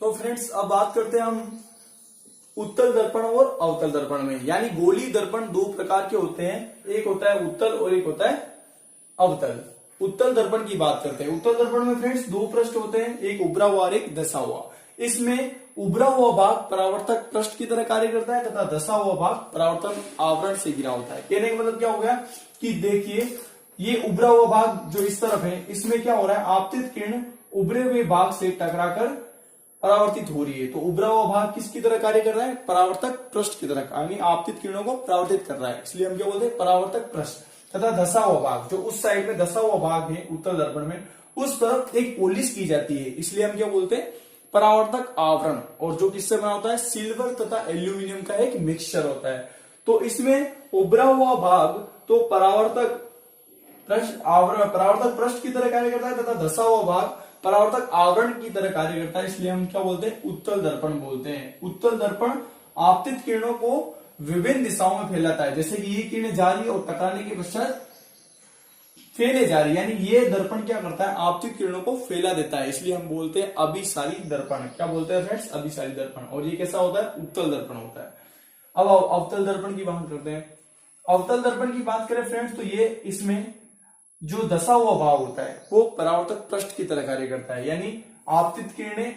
तो फ्रेंड्स अब बात करते हैं हम उत्तल दर्पण और अवतल दर्पण में। यानी गोली दर्पण दो प्रकार के होते हैं, एक होता है उत्तल और एक होता है अवतल। उत्तल दर्पण की बात करते हैं। उत्तल दर्पण में फ्रेंड्स दो पृष्ठ होते हैं, एक उभरा हुआ और एक धंसा हुआ। इसमें उभरा हुआ भाग परावर्तक पृष्ठ की तरह कार्य करता है तथा धंसा हुआ भाग परावर्तन आवरण से घिरा होता है। कहने का मतलब क्या हो गया कि देखिए ये उभरा हुआ भाग जो इस तरफ है, इसमें क्या हो रहा है, आपतित किरण उभरे हुए भाग से टकराकर परावर्तित हो रही है। तो उभरा हुआ भाग किसकी तरह कार्य कर रहा है, परावर्तक पृष्ठ की तरह, यानी आपतित किरणों को परावर्तित कर रहा है, इसलिए हम क्या बोलते हैं, परावर्तक पृष्ठ। तथा धंसा हुआ भाग, जो उस साइड में धंसा हुआ भाग है उत्तल दर्पण में, उस तरफ एक पॉलिश की जाती है, इसलिए हम क्या बोलते हैं, परावर्तक आवरण। और जो किससे बना होता है, सिल्वर तथा एल्यूमिनियम का एक मिक्सचर होता है। तो इसमें उभरा हुआ भाग तो परावर्तक पृष्ठ आवरण, परावर्तक पृष्ठ की तरह कार्य करता है तथा धंसा हुआ भाग परावर्तक आवरण की तरह कार्य करता है, इसलिए हम क्या बोलते हैं, उत्तल दर्पण बोलते हैं। उत्तल दर्पण आपतित किरणों को विभिन्न दिशाओं में फैलाता है, जैसे कि ये किरणें जा रही है और टकराने के पश्चात फैले जा रही है, यानी ये दर्पण क्या करता है, आपतित किरणों को फैला देता है, इसलिए हम बोलते हैं अभिसारी दर्पण। क्या बोलते हैं फ्रेंड्स, अभिसारी दर्पण। और ये कैसा होता है, उत्तल दर्पण होता है। अब अवतल दर्पण की बात करते हैं। अवतल दर्पण की बात करें फ्रेंड्स, तो ये इसमें जो धंसा हुआ भाग होता है वो परावर्तक पृष्ठ की तरह कार्य करता है, यानी आपतित किरणें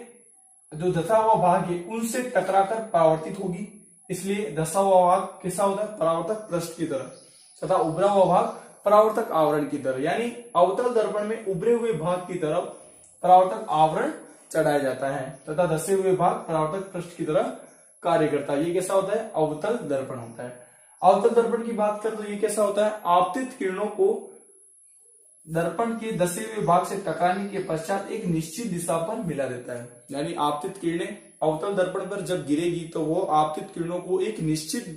जो धंसा हुआ भाग है उनसे टकराकर परावर्तित होगी, इसलिए धंसा हुआ भाग कैसा होता है, परावर्तक पृष्ठ की तरह, तथा उभरा हुआ भाग परावर्तक आवरण की तरह। यानी अवतल दर्पण में उभरे हुए भाग की तरफ परावर्तक आवरण चढ़ाया जाता है तथा धंसे हुए भाग परावर्तक पृष्ठ की तरह कार्य करता है। ये कैसा होता है, अवतल दर्पण होता है। अवतल दर्पण की बात करें तो ये कैसा होता है, आपतित किरणों को दर्पण के धंसे हुए भाग से टकराने के पश्चात एक निश्चित दिशा पर मिला देता है। यानी आपतित किरणें अवतल दर्पण पर जब गिरेगी तो वो आपतित किरणों को एक निश्चित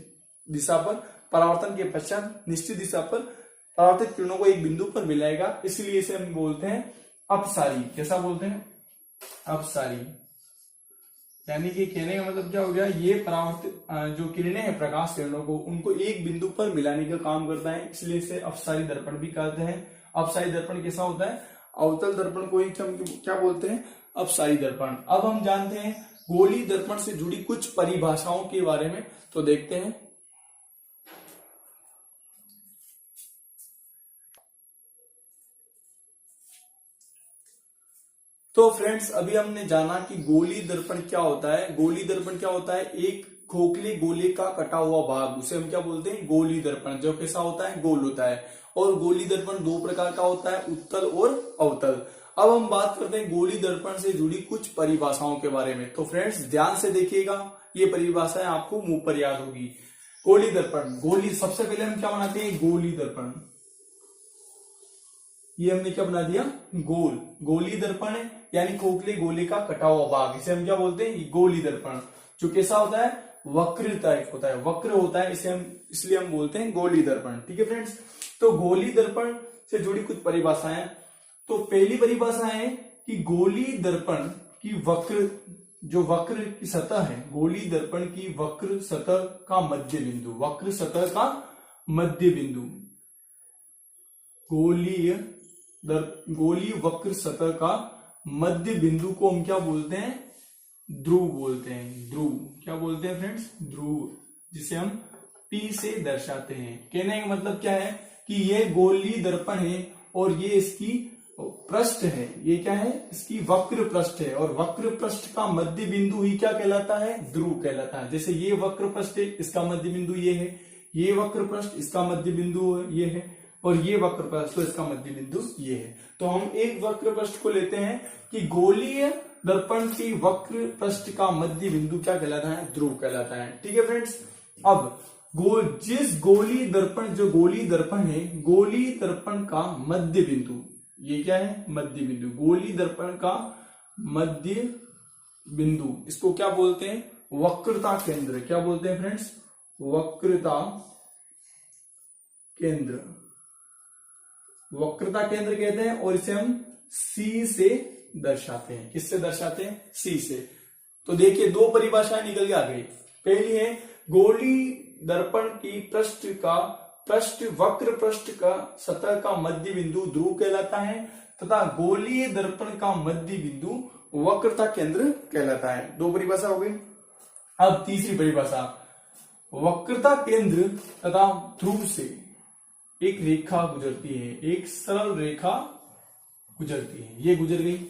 दिशा पर, परावर्तन के पश्चात निश्चित दिशा पर परावर्तित किरणों को एक बिंदु पर मिलाएगा, इसलिए इसे हम बोलते हैं अपसारी। कैसा बोलते हैं, अपसारी। यानी कि कहने का मतलब क्या हो गया, ये परावर्तित जो किरणें हैं प्रकाश किरणों को, उनको एक बिंदु पर मिलाने का काम करता है, इसलिए इसे अपसारी दर्पण भी कहते हैं। अपसारी दर्पण कैसा होता है, अवतल दर्पण को ही हम क्या बोलते हैं, अपसारी दर्पण। अब हम जानते हैं गोली दर्पण से जुड़ी कुछ परिभाषाओं के बारे में, तो देखते हैं। तो फ्रेंड्स अभी हमने जाना कि गोली दर्पण क्या होता है। गोली दर्पण क्या होता है, एक खोखले गोले का कटा हुआ भाग, उसे हम क्या बोलते हैं, गोली दर्पण, जो कैसा होता है, गोल होता है। और गोली दर्पण दो प्रकार का होता है, उत्तल और अवतल। अब हम बात करते हैं गोली दर्पण से जुड़ी कुछ परिभाषाओं के बारे में। तो फ्रेंड्स ध्यान से देखिएगा, ये परिभाषाएं आपको मुंह पर याद होगी। गोली दर्पण, गोली, सबसे पहले हम क्या बनाते हैं, गोली दर्पण। ये हमने क्या बना दिया, गोल, गोली दर्पण है, यानी खोखले गोले का कटा हुआ भाग, इसे हम क्या बोलते हैं, गोली दर्पण। जो कैसा होता है, वक्र टाइप होता है, वक्र होता है, इसे हम इसलिए हम बोलते हैं गोली दर्पण। ठीक है फ्रेंड्स, तो गोली दर्पण से जुड़ी कुछ परिभाषाएं। तो पहली परिभाषा है कि गोली दर्पण की वक्र, जो वक्र की सतह है, गोली दर्पण की वक्र सतह का मध्य बिंदु, वक्र सतह का मध्य बिंदु, गोली वक्र सतह का मध्य बिंदु को हम क्या बोलते हैं, ध्रुव बोलते हैं। ध्रुव क्या बोलते हैं फ्रेंड्स, ध्रुव, जिसे हम P से दर्शाते हैं। कहने का मतलब क्या है कि ये गोली दर्पण है और ये इसकी पृष्ठ है, ये क्या है, इसकी वक्र पृष्ठ है, और वक्र पृष्ठ का मध्य बिंदु ही क्या कहलाता है, ध्रुव कहलाता है। जैसे ये वक्र पृष्ठ है, इसका मध्य बिंदु ये है, ये वक्र पृष्ठ, इसका मध्य बिंदु ये है, और ये वक्र पृष्ठ, तो इसका मध्य बिंदु ये है। तो हम एक वक्र पृष्ठ को लेते हैं कि गोलीय दर्पण की वक्र पृष्ठ का मध्य बिंदु क्या कहलाता है, ध्रुव कहलाता है। ठीक है फ्रेंड्स, अब जिस गोली दर्पण, जो गोली दर्पण है, गोली दर्पण का मध्य बिंदु, ये क्या है, मध्य बिंदु, गोली दर्पण का मध्य बिंदु, इसको क्या बोलते हैं, वक्रता केंद्र। क्या बोलते हैं फ्रेंड्स, वक्रता केंद्र, वक्रता केंद्र कहते हैं। और इसे हम C से दर्शाते हैं। किससे दर्शाते हैं, C से। तो देखिए दो परिभाषाएं निकल के आ गई। पहली है गोली दर्पण की वक्र पृष्ठ का सतह का मध्य बिंदु ध्रुव कहलाता है, तथा गोलीय दर्पण का मध्य बिंदु वक्रता केंद्र कहलाता है। दो परिभाषा हो गई। अब तीसरी परिभाषा, वक्रता केंद्र तथा ध्रुव से एक रेखा गुजरती है, एक सरल रेखा गुजरती है। ये गुजर गई,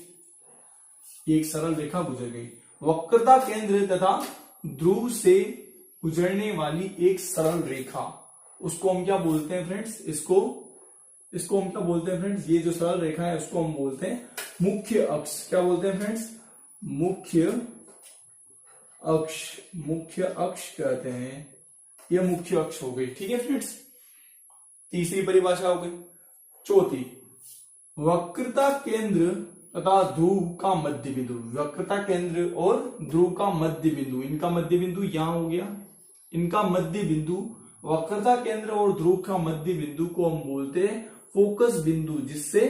एक सरल रेखा गुजर गई। वक्रता केंद्र तथा ध्रुव से गुजरने वाली एक सरल रेखा, उसको हम क्या बोलते हैं फ्रेंड्स? इसको हम क्या बोलते हैं फ्रेंड्स? ये जो सरल रेखा है उसको हम बोलते हैं मुख्य अक्ष। क्या बोलते हैं फ्रेंड्स? मुख्य अक्ष। मुख्य अक्ष कहते हैं, ये मुख्य अक्ष हो गई। ठीक है फ्रेंड्स, तीसरी परिभाषा हो गई। चौथी, वक्रता केंद्र तथा ध्रुव का मध्य बिंदु। वक्रता केंद्र और ध्रुव का मध्य बिंदु, इनका मध्य बिंदु यहां हो गया। इनका मध्य बिंदु, वक्रता केंद्र और ध्रुव का मध्य बिंदु को हम बोलते हैं फोकस बिंदु, जिससे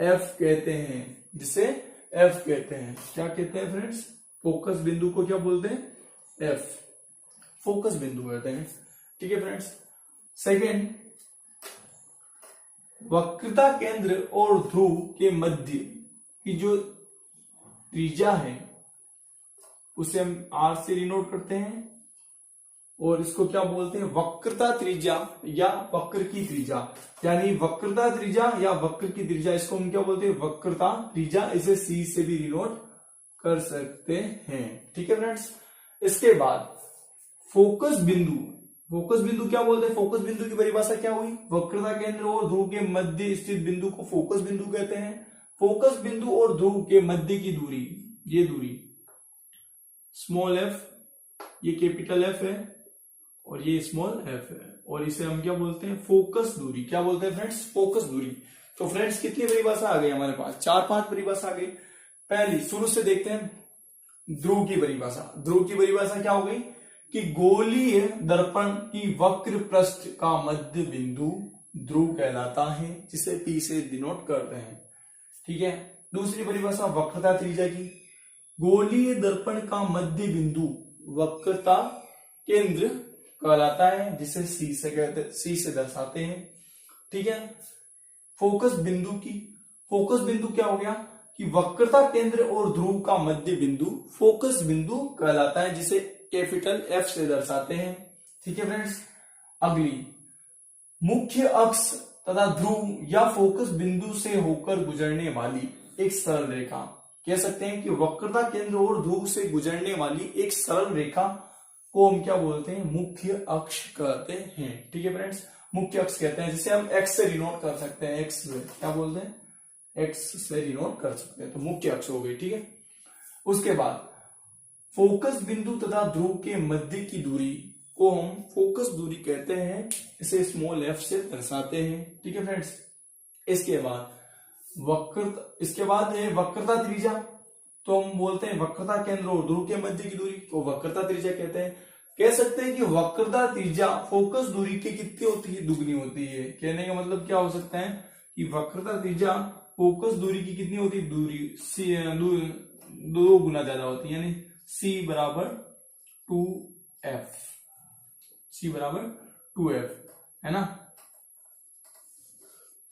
एफ कहते हैं। जिसे एफ कहते हैं। क्या कहते हैं फ्रेंड्स? फोकस बिंदु को क्या बोलते हैं? एफ, फोकस बिंदु कहते हैं। ठीक है फ्रेंड्स। सेकेंड, वक्रता केंद्र और ध्रुव के मध्य की जो त्रिज्या है उसे हम आर से डिनोट करते हैं, और इसको क्या बोलते हैं? वक्रता त्रिज्या या वक्र की त्रिज्या। यानी वक्रता त्रिज्या या वक्र की त्रिज्या, इसको हम क्या बोलते हैं? वक्रता त्रिज्या। इसे सी से भी डिनोट कर सकते हैं। ठीक है फ्रेंड्स। इसके बाद फोकस बिंदु। फोकस बिंदु क्या बोलते हैं? फोकस बिंदु की परिभाषा क्या हुई? वक्रता केंद्र और ध्रुव के मध्य स्थित बिंदु को फोकस बिंदु कहते हैं। फोकस बिंदु और ध्रुव के मध्य की दूरी, ये दूरी स्मॉल एफ, ये कैपिटल एफ है और ये स्मॉल एफ है, और इसे हम क्या बोलते हैं? फोकस दूरी। क्या बोलते हैं फ्रेंड्स? फोकस दूरी। तो फ्रेंड्स कितनी परिभाषा आ गई हमारे पास? 4-5 परिभाषा आ गई। पहली शुरू से देखते हैं, ध्रुव की परिभाषा। ध्रुव की परिभाषा क्या हो गई कि गोलीय दर्पण की वक्र पृष्ठ का मध्य बिंदु ध्रुव कहलाता है, जिसे पी से डिनोट करते हैं। ठीक है। दूसरी परिभाषा वक्रता त्रिज्या की। गोलीय दर्पण का मध्य बिंदु वक्रता केंद्र कहलाता है, जिसे सी से कहते, सी से दर्शाते हैं। ठीक है। फोकस बिंदु की, फोकस बिंदु क्या हो गया कि वक्रता केंद्र और ध्रुव का मध्य बिंदु फोकस बिंदु कहलाता है, जिसे कैपिटल एफ से दर्शाते हैं। ठीक है फ्रेंड्स। अगली, मुख्य अक्ष तथा ध्रुव या फोकस बिंदु से होकर गुजरने वाली एक सरल रेखा। कह सकते हैं कि वक्रता केंद्र और ध्रुव से गुजरने वाली एक सरल रेखा को हम क्या बोलते हैं? मुख्य अक्ष कहते हैं। ठीक है फ्रेंड्स, मुख्य अक्ष कहते हैं, जिसे हम एक्स से डिनोट कर सकते हैं। एक्स क्या बोलते हैं? एक्स से डिनोट कर सकते हैं। तो मुख्य अक्ष हो गई। ठीक है। उसके बाद फोकस बिंदु तथा ध्रुव के मध्य की दूरी को हम फोकस दूरी कहते हैं, इसे स्मॉल एफ से दर्शाते हैं। ठीक है फ्रेंड्स। इसके बाद है वक्रता त्रिज्या। तो हम बोलते हैं वक्रता केंद्र और ध्रुव के मध्य की दूरी को वक्रता त्रिज्या कहते हैं। कह सकते हैं कि वक्रता त्रिज्या फोकस दूरी की कितनी होती है? दुगनी होती है। कहने का मतलब क्या हो सकता है कि वक्रता त्रिज्या फोकस दूरी की कितनी होती है? दूरी सी, दो गुना ज्यादा होती है, यानी c बराबर 2f। c बराबर 2f है ना।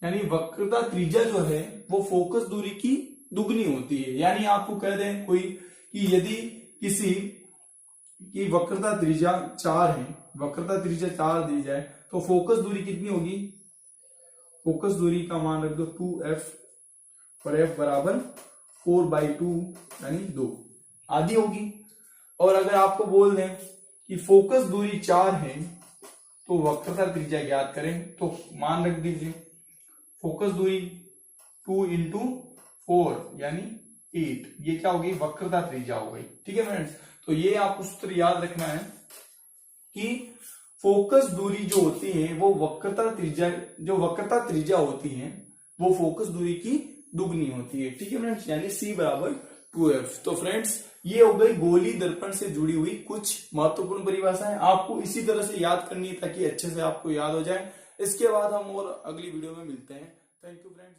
यानी वक्रता त्रिज्या जो है वो फोकस दूरी की दुगनी होती है। यानी आपको कह दें कोई कि यदि किसी की वक्रता त्रिज्या 4 है, वक्रता त्रिज्या 4 दी जाए, तो फोकस दूरी कितनी होगी? फोकस दूरी का मान रख दो 2f, और f बराबर 4/2 यानी 2 आदि होगी। और अगर आपको बोल दें कि फोकस दूरी 4 है तो वक्रता त्रिज्या ज्ञात करें, तो मान रख दीजिए फोकस दूरी 2 × 4 यानी 8, ये क्या होगी? वक्रता त्रिज्या हो गई। ठीक है फ्रेंड्स। तो ये आपको सूत्र याद रखना है कि फोकस दूरी जो होती है वो वक्रता त्रिज्या होती है वो फोकस दूरी की दुगनी होती है। ठीक है फ्रेंड्स। यानी c बराबर 2f। तो फ्रेंड्स ये हो गई गोली दर्पण से जुड़ी हुई कुछ महत्वपूर्ण परिभाषाएं। आपको इसी तरह से याद करनी है ताकि अच्छे से आपको याद हो जाए। इसके बाद हम और अगली वीडियो में मिलते हैं। Thank you friends.